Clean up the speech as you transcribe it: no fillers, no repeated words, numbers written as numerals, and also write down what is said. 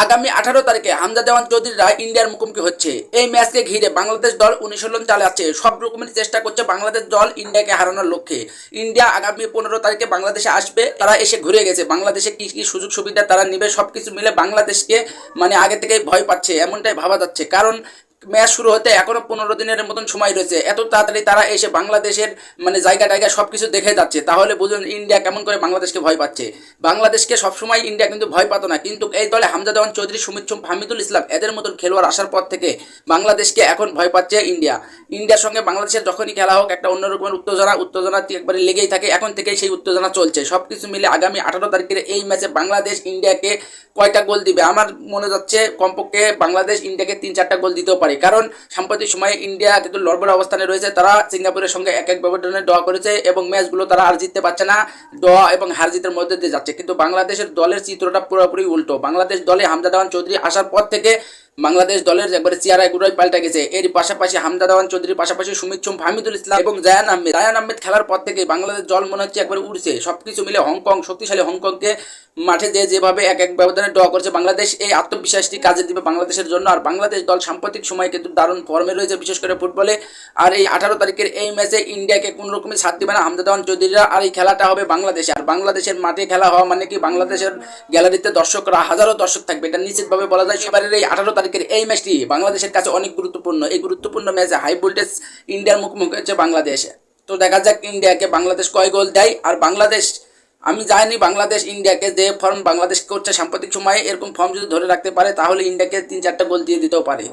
আগামী 18 তারিখে হামজা দেওয়ান চৌধুরীরা ইন্ডিয়ার মুখোমুখি হচ্ছে। এই ম্যাচকে ঘিরে বাংলাদেশ দল অনুশীলন চালাচ্ছে, সব রকমের চেষ্টা করছে বাংলাদেশ দল ইন্ডিয়াকে হারানোর লক্ষ্যে। ইন্ডিয়া আগামী 15 তারিখে বাংলাদেশে আসবে, তারা এসে ঘুরে গেছে। বাংলাদেশে কি কি সুযোগ সুবিধা তারা নেবে সবকিছু মিলে বাংলাদেশকে আগে থেকেই ভয় পাচ্ছে এমনটাই ভাবা যাচ্ছে। কারণ ম্যাচ শুরু হতে এখনো 15 দিনের মতন সময় রয়েছে, এত তাড়াতাড়ি তারা এসে বাংলাদেশের জায়গা টায়গা সবকিছু দেখে যাচ্ছে। তাহলে বুঝুন ইন্ডিয়া কেমন করে বাংলাদেশকে ভয় পাচ্ছে। বাংলাদেশকে সবসময় ইন্ডিয়া কিন্তু ভয় পাতো না, কিন্তু এই দলে হামজা দেওয়ান চৌধুরী, সুমিত সোম, হামিদুল ইসলাম এদের মতন খেলোয়াড় আসার পর থেকে বাংলাদেশকে এখন ভয় পাচ্ছে ইন্ডিয়া। ইন্ডিয়ার সঙ্গে বাংলাদেশের যখনই খেলা হোক একটা অন্যরকমের উত্তেজনা একবারে লেগেই থাকে। এখন থেকেই সেই উত্তেজনা চলছে। সবকিছু মিলে আগামী 18 তারিখের এই ম্যাচে বাংলাদেশ ইন্ডিয়াকে কয়টা গোল দিবে আমার মনে যাচ্ছে কমপক্ষে বাংলাদেশ ইন্ডিয়াকে 3-4টা গোল দিতেও পারে। কারণ সাম্প্রতিক সময়ে ইন্ডিয়া কিন্তু লড়বড় অবস্থানে রয়েছে। তারা সিঙ্গাপুরের সঙ্গে এক ব্যবধানে ড্র করেছে এবং ম্যাচগুলো তারা আর জিততে পারছে না, ড্র এবং হার জিতের মধ্যে দিয়ে যাচ্ছে। কিন্তু বাংলাদেশের দলের চিত্রটা পুরোপুরি উল্টো। বাংলাদেশ দলে হামজা দেওয়ান চৌধুরী আসার পর থেকে বাংলাদেশ দলের একবারে চেহারা গুলোই পাল্টে গেছে। এর পাশাপাশি হামজা দেওয়ান চৌধুরীর পাশাপাশি সুমিত সোম, হামিদুল ইসলাম এবং জায়ান আহমেদ খেলার পর থেকে বাংলাদেশ দল মনে হচ্ছে একবারে উড়ছে। সবকিছু মিলে শক্তিশালী হংকংকে মাঠে যেভাবে এক ব্যবধানে ড্র করছে বাংলাদেশ, এই আত্মবিশ্বাসটি কাজে দিবে বাংলাদেশের জন্য। আর বাংলাদেশ দল সাম্প্রতিক সময় কিন্তু দারুণ ফর্মে রয়েছে, বিশেষ করে ফুটবলে। আর এই 18 তারিখের এই ম্যাচে ইন্ডিয়াকে কোনো রকমের ছাড় দিবে না হামজা দেওয়ান চৌধুরীরা। আর এই খেলাটা হবে বাংলাদেশে। আর বাংলাদেশের মাঠে খেলা হওয়া মানে কি বাংলাদেশের গ্যালারিতে দর্শকরা হাজারো দর্শক থাকবে, এটা নিশ্চিতভাবে বলা যায়। এবারের এই 18 তারিখের এই ম্যাচটি বাংলাদেশের কাছে অনেক গুরুত্বপূর্ণ। এই গুরুত্বপূর্ণ ম্যাচে হাই ভোল্টেজ ইন্ডিয়ার মুখোমুখি হচ্ছে বাংলাদেশে। তো দেখা যাক ইন্ডিয়াকে বাংলাদেশ কয় গোল দেয়। আর বাংলাদেশ, আমি জানি বাংলাদেশ ইন্ডিয়াকে যে ফর্ম বাংলাদেশ করছে সাম্প্রতিক সময়ে, এরকম ফর্ম যদি ধরে রাখতে পারে তাহলে ইন্ডিয়াকে 3-4টা গোল দিয়ে দিতেও পারে।